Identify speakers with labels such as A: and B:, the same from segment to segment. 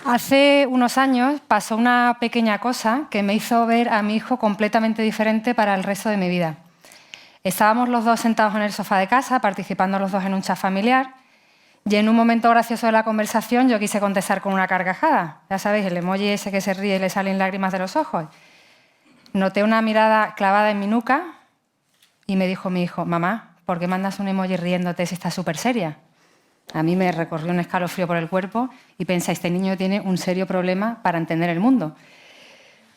A: Hace unos años pasó una pequeña cosa que me hizo ver a mi hijo completamente diferente para el resto de mi vida. Estábamos los dos sentados en el sofá de casa, participando los dos en un chat familiar, y en un momento gracioso de la conversación yo quise contestar con una carcajada. Ya sabéis, el emoji ese que se ríe y le salen lágrimas de los ojos. Noté una mirada clavada en mi nuca y me dijo mi hijo: mamá, ¿por qué mandas un emoji riéndote si estás súper seria? A mí me recorrió un escalofrío por el cuerpo y pensé: este niño tiene un serio problema para entender el mundo.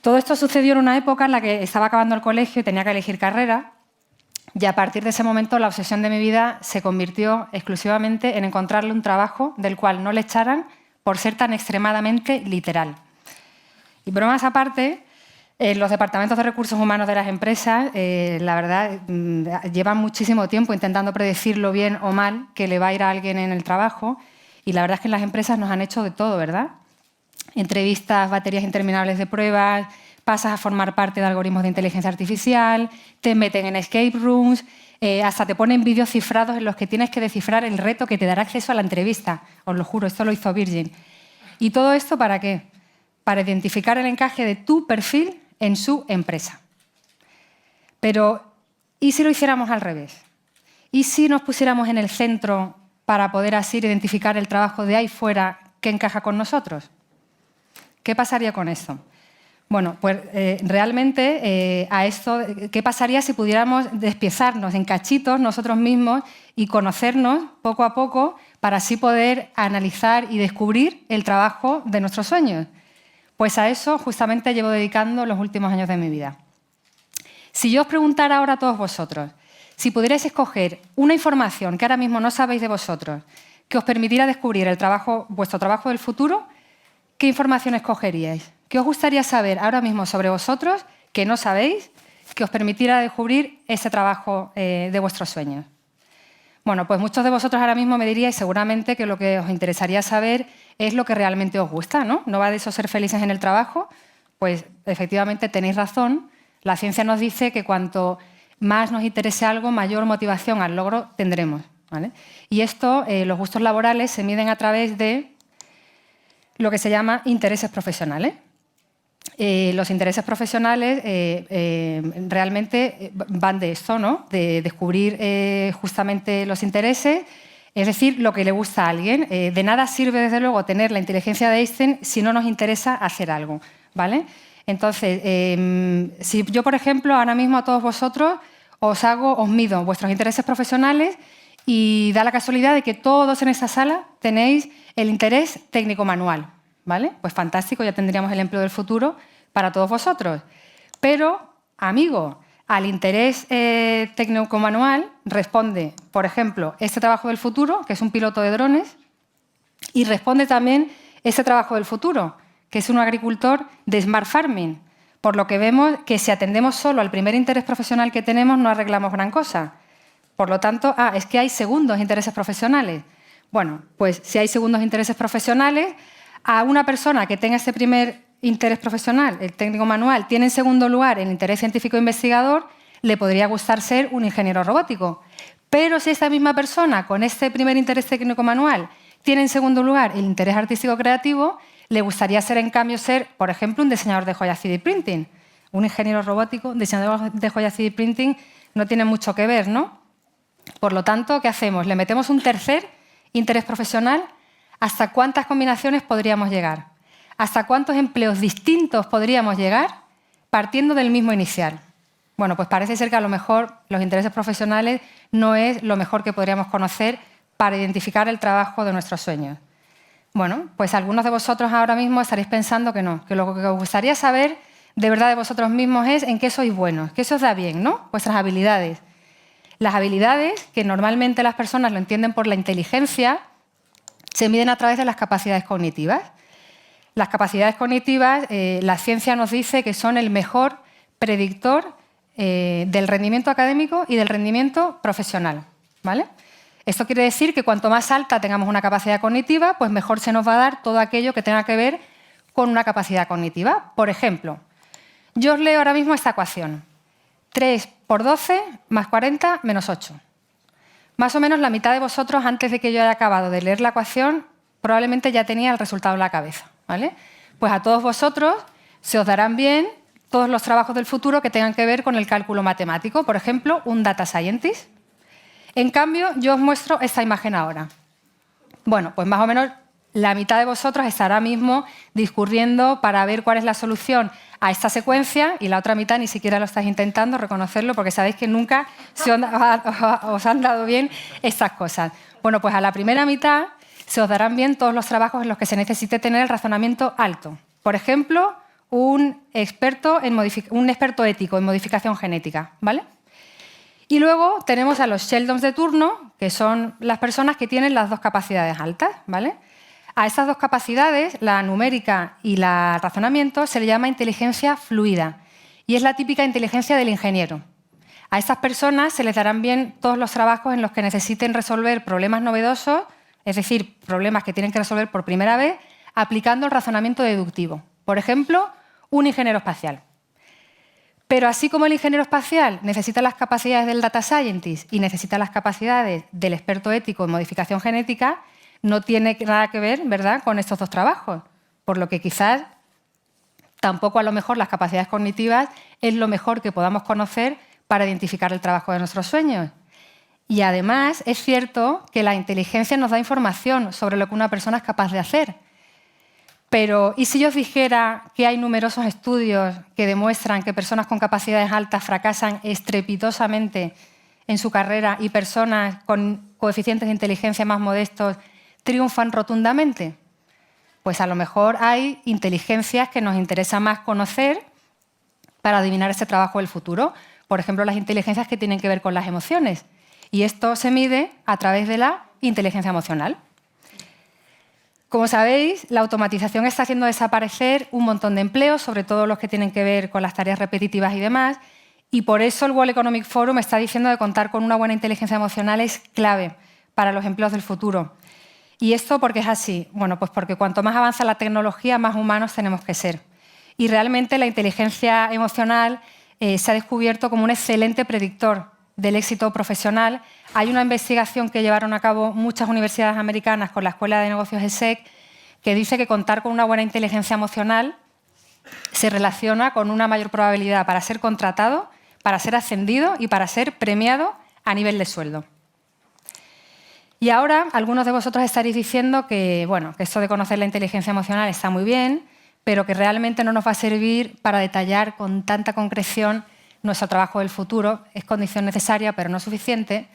A: Todo esto sucedió en una época en la que estaba acabando el colegio y tenía que elegir carrera, y a partir de ese momento la obsesión de mi vida se convirtió exclusivamente en encontrarle un trabajo del cual no le echaran por ser tan extremadamente literal. Y bromas aparte, los departamentos de recursos humanos de las empresas, la verdad, llevan muchísimo tiempo intentando predecir lo bien o mal que le va a ir a alguien en el trabajo, y la verdad es que en las empresas nos han hecho de todo, ¿verdad? Entrevistas, baterías interminables de pruebas, pasas a formar parte de algoritmos de inteligencia artificial, te meten en escape rooms, hasta te ponen vídeos cifrados en los que tienes que descifrar el reto que te dará acceso a la entrevista. Os lo juro, esto lo hizo Virgin. ¿Y todo esto para qué? Para identificar el encaje de tu perfil en su empresa. Pero, ¿y si lo hiciéramos al revés? ¿Y si nos pusiéramos en el centro para poder así identificar el trabajo de ahí fuera que encaja con nosotros? ¿Qué pasaría con esto? Bueno, pues realmente a esto, ¿qué pasaría si pudiéramos despiezarnos en cachitos nosotros mismos y conocernos poco a poco para así poder analizar y descubrir el trabajo de nuestros sueños? Pues a eso justamente llevo dedicando los últimos años de mi vida. Si yo os preguntara ahora a todos vosotros, si pudierais escoger una información que ahora mismo no sabéis de vosotros, que os permitiera descubrir vuestro trabajo del futuro, ¿qué información escogeríais? ¿Qué os gustaría saber ahora mismo sobre vosotros que no sabéis, que os permitiera descubrir ese trabajo de vuestros sueños? Bueno, pues muchos de vosotros ahora mismo me diríais seguramente que lo que os interesaría saber es lo que realmente os gusta, ¿no? ¿No va de eso ser felices en el trabajo? Pues efectivamente tenéis razón. La ciencia nos dice que cuanto más nos interese algo, mayor motivación al logro tendremos, ¿vale? Y esto, los gustos laborales, se miden a través de lo que se llama intereses profesionales. Los intereses profesionales realmente van de esto, ¿no? De descubrir justamente los intereses, es decir, lo que le gusta a alguien. De nada sirve, desde luego, tener la inteligencia de Einstein si no nos interesa hacer algo, ¿vale? Entonces, si yo, por ejemplo, ahora mismo a todos vosotros os mido vuestros intereses profesionales y da la casualidad de que todos en esta sala tenéis el interés técnico-manual, ¿vale? Pues fantástico, ya tendríamos el empleo del futuro para todos vosotros. Pero, amigo, al interés técnico-manual responde, por ejemplo, este trabajo del futuro, que es un piloto de drones, y responde también este trabajo del futuro, que es un agricultor de Smart Farming. Por lo que vemos que si atendemos solo al primer interés profesional que tenemos, no arreglamos gran cosa. Por lo tanto, es que hay segundos intereses profesionales. Bueno, pues si hay segundos intereses profesionales, a una persona que tenga este primer interés profesional, el técnico manual, tiene en segundo lugar el interés científico investigador, le podría gustar ser un ingeniero robótico. Pero si esta misma persona, con este primer interés técnico manual, tiene en segundo lugar el interés artístico creativo, le gustaría ser, en cambio, por ejemplo, un diseñador de joyas 3D printing. Un ingeniero robótico, un diseñador de joyas 3D printing, no tiene mucho que ver, ¿no? Por lo tanto, ¿qué hacemos? ¿Le metemos un tercer interés profesional? ¿Hasta cuántas combinaciones podríamos llegar? ¿Hasta cuántos empleos distintos podríamos llegar partiendo del mismo inicial? Bueno, pues parece ser que a lo mejor los intereses profesionales no es lo mejor que podríamos conocer para identificar el trabajo de nuestros sueños. Bueno, pues algunos de vosotros ahora mismo estaréis pensando que no, que lo que os gustaría saber de verdad de vosotros mismos es en qué sois buenos, qué se os da bien, ¿no? Vuestras habilidades. Las habilidades, que normalmente las personas lo entienden por la inteligencia, se miden a través de las capacidades cognitivas. Las capacidades cognitivas, la ciencia nos dice que son el mejor predictor del rendimiento académico y del rendimiento profesional, ¿vale? Esto quiere decir que cuanto más alta tengamos una capacidad cognitiva, pues mejor se nos va a dar todo aquello que tenga que ver con una capacidad cognitiva. Por ejemplo, yo os leo ahora mismo esta ecuación. 3 por 12 más 40 menos 8. Más o menos la mitad de vosotros, antes de que yo haya acabado de leer la ecuación, probablemente ya tenía el resultado en la cabeza, ¿vale? Pues a todos vosotros se os darán bien todos los trabajos del futuro que tengan que ver con el cálculo matemático, por ejemplo, un data scientist. En cambio, yo os muestro esta imagen ahora. Bueno, pues más o menos la mitad de vosotros estará mismo discurriendo para ver cuál es la solución a esta secuencia y la otra mitad ni siquiera lo estáis intentando reconocerlo porque sabéis que nunca os han dado bien estas cosas. Bueno, pues a la primera mitad se os darán bien todos los trabajos en los que se necesite tener el razonamiento alto. Por ejemplo, un experto ético en modificación genética, ¿vale? Y luego tenemos a los Sheldons de turno, que son las personas que tienen las dos capacidades altas, ¿vale? A estas dos capacidades, la numérica y el razonamiento, se le llama inteligencia fluida y es la típica inteligencia del ingeniero. A estas personas se les darán bien todos los trabajos en los que necesiten resolver problemas novedosos, es decir, problemas que tienen que resolver por primera vez, aplicando el razonamiento deductivo. Por ejemplo, un ingeniero espacial. Pero así como el ingeniero espacial necesita las capacidades del data scientist y necesita las capacidades del experto ético en modificación genética, no tiene nada que ver, ¿verdad?, con estos dos trabajos. Por lo que quizás tampoco a lo mejor las capacidades cognitivas es lo mejor que podamos conocer para identificar el trabajo de nuestros sueños. Y además es cierto que la inteligencia nos da información sobre lo que una persona es capaz de hacer. Pero, ¿y si yo os dijera que hay numerosos estudios que demuestran que personas con capacidades altas fracasan estrepitosamente en su carrera y personas con coeficientes de inteligencia más modestos triunfan rotundamente? Pues a lo mejor hay inteligencias que nos interesa más conocer para adivinar ese trabajo del futuro. Por ejemplo, las inteligencias que tienen que ver con las emociones. Y esto se mide a través de la inteligencia emocional. Como sabéis, la automatización está haciendo desaparecer un montón de empleos, sobre todo los que tienen que ver con las tareas repetitivas y demás, y por eso el World Economic Forum está diciendo que contar con una buena inteligencia emocional es clave para los empleos del futuro. ¿Y esto por qué es así? Bueno, pues porque cuanto más avanza la tecnología, más humanos tenemos que ser. Y realmente la inteligencia emocional se ha descubierto como un excelente predictor del éxito profesional. Hay una investigación que llevaron a cabo muchas universidades americanas con la Escuela de Negocios ESSEC que dice que contar con una buena inteligencia emocional se relaciona con una mayor probabilidad para ser contratado, para ser ascendido y para ser premiado a nivel de sueldo. Y ahora algunos de vosotros estaréis diciendo que, bueno, que esto de conocer la inteligencia emocional está muy bien, pero que realmente no nos va a servir para detallar con tanta concreción nuestro trabajo del futuro, es condición necesaria pero no suficiente,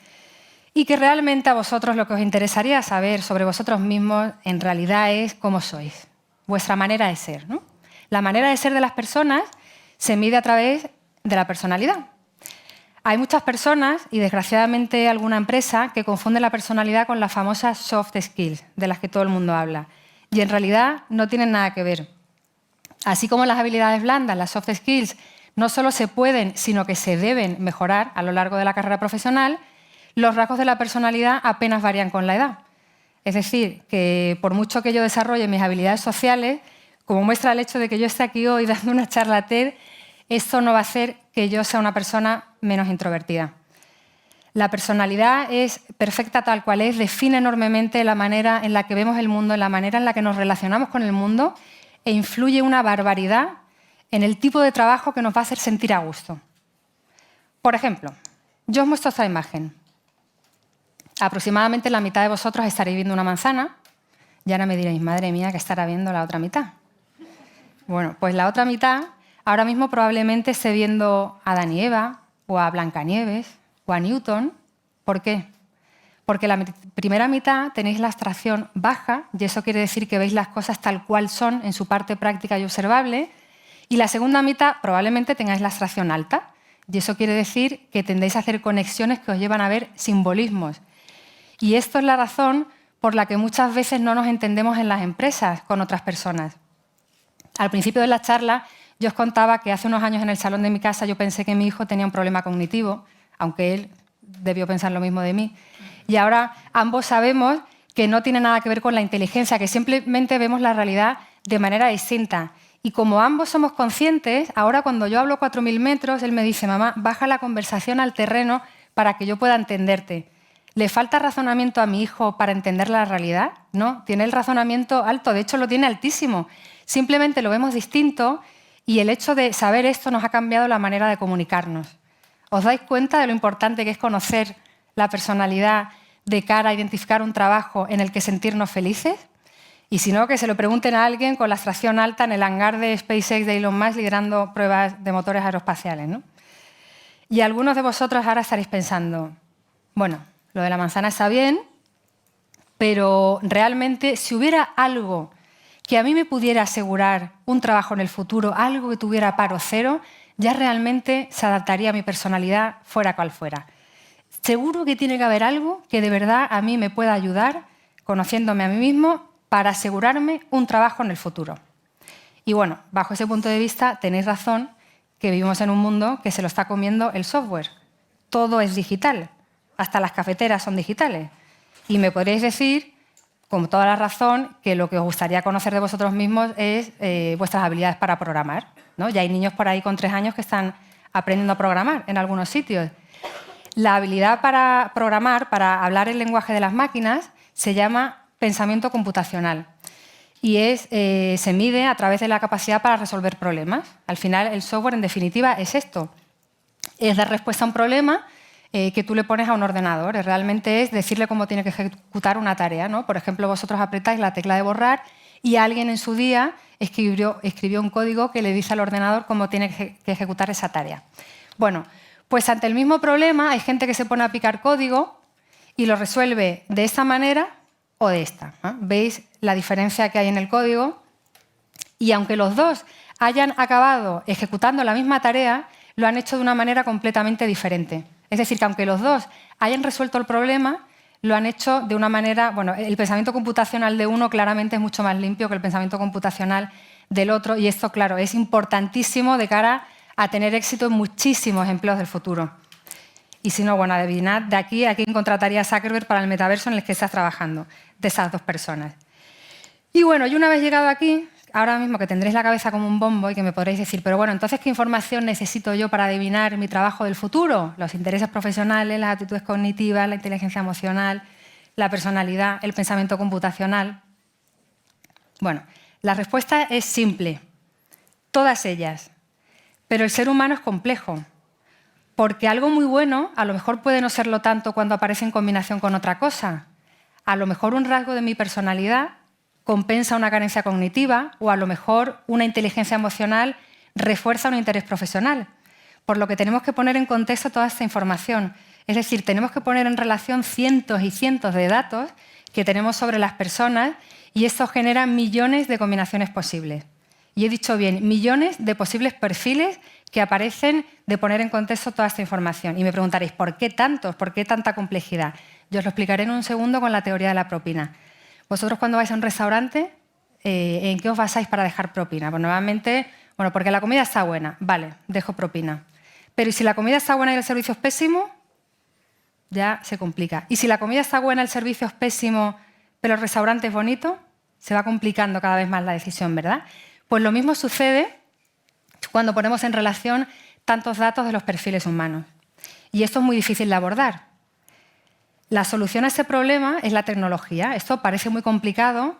A: y que realmente a vosotros lo que os interesaría saber sobre vosotros mismos en realidad es cómo sois, vuestra manera de ser, ¿no? La manera de ser de las personas se mide a través de la personalidad. Hay muchas personas, y desgraciadamente alguna empresa, que confunde la personalidad con las famosas soft skills, de las que todo el mundo habla, y en realidad no tienen nada que ver. Así como las habilidades blandas, las soft skills, no solo se pueden, sino que se deben mejorar a lo largo de la carrera profesional, los rasgos de la personalidad apenas varían con la edad. Es decir, que por mucho que yo desarrolle mis habilidades sociales, como muestra el hecho de que yo esté aquí hoy dando una charla TED, esto no va a hacer que yo sea una persona menos introvertida. La personalidad es perfecta tal cual es, define enormemente la manera en la que vemos el mundo, la manera en la que nos relacionamos con el mundo e influye una barbaridad en el tipo de trabajo que nos va a hacer sentir a gusto. Por ejemplo, yo os muestro esta imagen. Aproximadamente la mitad de vosotros estaréis viendo una manzana y ahora me diréis, madre mía, ¿qué estará viendo la otra mitad? Bueno, pues la otra mitad ahora mismo probablemente esté viendo a Adán y Eva o a Blancanieves o a Newton. ¿Por qué? Porque la primera mitad tenéis la abstracción baja y eso quiere decir que veis las cosas tal cual son en su parte práctica y observable. Y la segunda mitad probablemente tengáis la abstracción alta y eso quiere decir que tendéis a hacer conexiones que os llevan a ver simbolismos. Y esto es la razón por la que muchas veces no nos entendemos en las empresas con otras personas. Al principio de la charla yo os contaba que hace unos años en el salón de mi casa yo pensé que mi hijo tenía un problema cognitivo, aunque él debió pensar lo mismo de mí. Y ahora ambos sabemos que no tiene nada que ver con la inteligencia, que simplemente vemos la realidad de manera distinta. Y como ambos somos conscientes, ahora cuando yo hablo 4.000 metros, él me dice, mamá, baja la conversación al terreno para que yo pueda entenderte. ¿Le falta razonamiento a mi hijo para entender la realidad? No, tiene el razonamiento alto, de hecho lo tiene altísimo. Simplemente lo vemos distinto y el hecho de saber esto nos ha cambiado la manera de comunicarnos. ¿Os dais cuenta de lo importante que es conocer la personalidad de cara a identificar un trabajo en el que sentirnos felices? Y si no, que se lo pregunten a alguien con la extracción alta en el hangar de SpaceX de Elon Musk liderando pruebas de motores aeroespaciales, ¿no? Y algunos de vosotros ahora estaréis pensando, bueno, lo de la manzana está bien, pero realmente si hubiera algo que a mí me pudiera asegurar un trabajo en el futuro, algo que tuviera paro cero, ya realmente se adaptaría a mi personalidad fuera cual fuera. Seguro que tiene que haber algo que de verdad a mí me pueda ayudar, conociéndome a mí mismo, para asegurarme un trabajo en el futuro. Y bueno, bajo ese punto de vista tenéis razón que vivimos en un mundo que se lo está comiendo el software. Todo es digital, hasta las cafeteras son digitales. Y me podréis decir, con toda la razón, que lo que os gustaría conocer de vosotros mismos es vuestras habilidades para programar, ¿no? Ya hay niños por ahí con 3 años que están aprendiendo a programar en algunos sitios. La habilidad para programar, para hablar el lenguaje de las máquinas, se llama pensamiento computacional y se mide a través de la capacidad para resolver problemas. Al final, el software, en definitiva, es esto. Es dar respuesta a un problema que tú le pones a un ordenador. Realmente es decirle cómo tiene que ejecutar una tarea, ¿no? Por ejemplo, vosotros apretáis la tecla de borrar y alguien en su día escribió un código que le dice al ordenador cómo tiene que ejecutar esa tarea. Bueno, pues ante el mismo problema hay gente que se pone a picar código y lo resuelve de esta manera o de esta, ¿no? ¿Veis la diferencia que hay en el código? Y aunque los dos hayan acabado ejecutando la misma tarea, lo han hecho de una manera completamente diferente. Es decir, que aunque los dos hayan resuelto el problema, lo han hecho de una manera... Bueno, el pensamiento computacional de uno claramente es mucho más limpio que el pensamiento computacional del otro y esto, claro, es importantísimo de cara a tener éxito en muchísimos empleos del futuro. Y si no, bueno, adivinad de aquí a quién contrataría Zuckerberg para el metaverso en el que estás trabajando, de esas dos personas. Y bueno, y una vez llegado aquí, ahora mismo que tendréis la cabeza como un bombo y que me podréis decir, pero bueno, entonces, ¿qué información necesito yo para adivinar mi trabajo del futuro? Los intereses profesionales, las actitudes cognitivas, la inteligencia emocional, la personalidad, el pensamiento computacional. Bueno, la respuesta es simple, todas ellas. Pero el ser humano es complejo, porque algo muy bueno a lo mejor puede no serlo tanto cuando aparece en combinación con otra cosa. A lo mejor un rasgo de mi personalidad compensa una carencia cognitiva o a lo mejor una inteligencia emocional refuerza un interés profesional. Por lo que tenemos que poner en contexto toda esta información. Es decir, tenemos que poner en relación cientos y cientos de datos que tenemos sobre las personas y esto genera millones de combinaciones posibles. Y he dicho bien, millones de posibles perfiles que aparecen de poner en contexto toda esta información. Y me preguntaréis, ¿por qué tantos? ¿Por qué tanta complejidad? Yo os lo explicaré en un segundo con la teoría de la propina. Vosotros cuando vais a un restaurante, ¿en qué os basáis para dejar propina? Pues normalmente, bueno, porque la comida está buena, vale, dejo propina. Pero ¿y si la comida está buena y el servicio es pésimo? Ya se complica. ¿Y si la comida está buena, el servicio es pésimo, pero el restaurante es bonito? Se va complicando cada vez más la decisión, ¿verdad? Pues lo mismo sucede cuando ponemos en relación tantos datos de los perfiles humanos. Y esto es muy difícil de abordar. La solución a este problema es la tecnología. Esto parece muy complicado,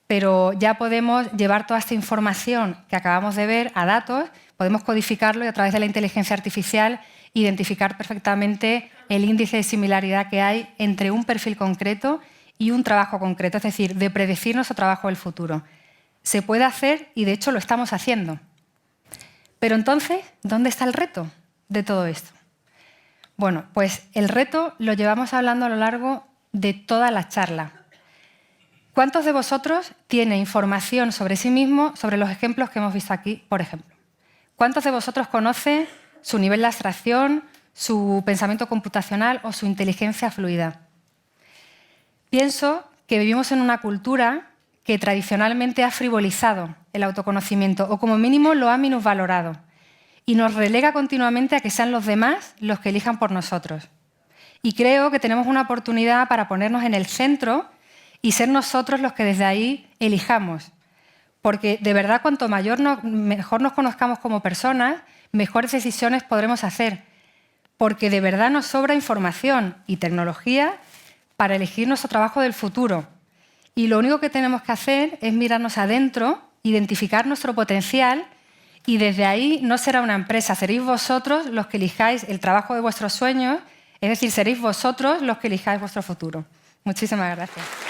A: pero ya podemos llevar toda esta información que acabamos de ver a datos, podemos codificarlo y a través de la inteligencia artificial identificar perfectamente el índice de similaridad que hay entre un perfil concreto y un trabajo concreto, es decir, de predecir nuestro trabajo del futuro. Se puede hacer y de hecho lo estamos haciendo. Pero entonces, ¿dónde está el reto de todo esto? Bueno, pues el reto lo llevamos hablando a lo largo de toda la charla. ¿Cuántos de vosotros tienen información sobre sí mismo, sobre los ejemplos que hemos visto aquí, por ejemplo? ¿Cuántos de vosotros conocen su nivel de abstracción, su pensamiento computacional o su inteligencia fluida? Pienso que vivimos en una cultura que tradicionalmente ha frivolizado el autoconocimiento o como mínimo lo ha minusvalorado y nos relega continuamente a que sean los demás los que elijan por nosotros. Y creo que tenemos una oportunidad para ponernos en el centro y ser nosotros los que desde ahí elijamos. Porque de verdad, cuanto mejor nos conozcamos como personas, mejores decisiones podremos hacer. Porque de verdad nos sobra información y tecnología para elegir nuestro trabajo del futuro. Y lo único que tenemos que hacer es mirarnos adentro, identificar nuestro potencial y desde ahí no será una empresa, seréis vosotros los que elijáis el trabajo de vuestros sueños, es decir, seréis vosotros los que elijáis vuestro futuro. Muchísimas gracias.